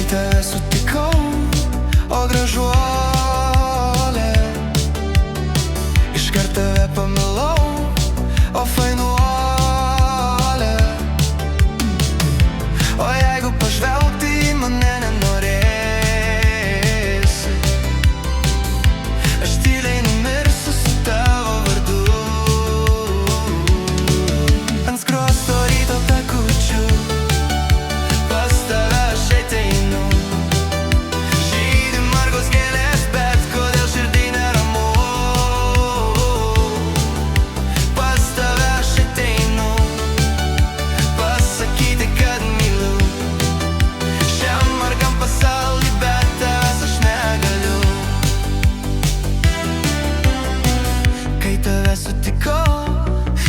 tave sutikau, o gražuolė, iškart tave pamilau, o fainuolė. O jeigu pažvelgti į mane nenorėsi, aš tyliai numirsiu su tavo vardu. Ant skruosto ryto takučių pas tave aš ateinu. Žydi margos gėlės, bet kodėl širdį neramu. Pas tave aš ateinu pasakyti, kad myliu šiam margam pasauly, bet tavęs aš negaliu. Kai tave sutikau,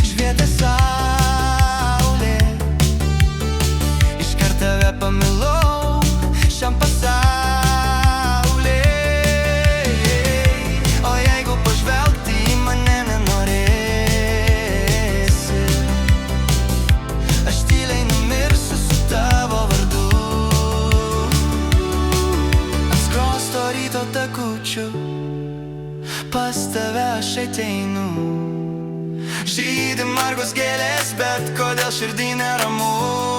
švietė saulė, iškart tave pamilau šiam pasauly. O jeigu pažvelgti į mane nenorėsi, aš tyliai numirsiu su tavo vardu. Ant skruosto ryto takučių pas tave aš ateinu. Žydi margos gėlės, bet kodėl širdį neramu.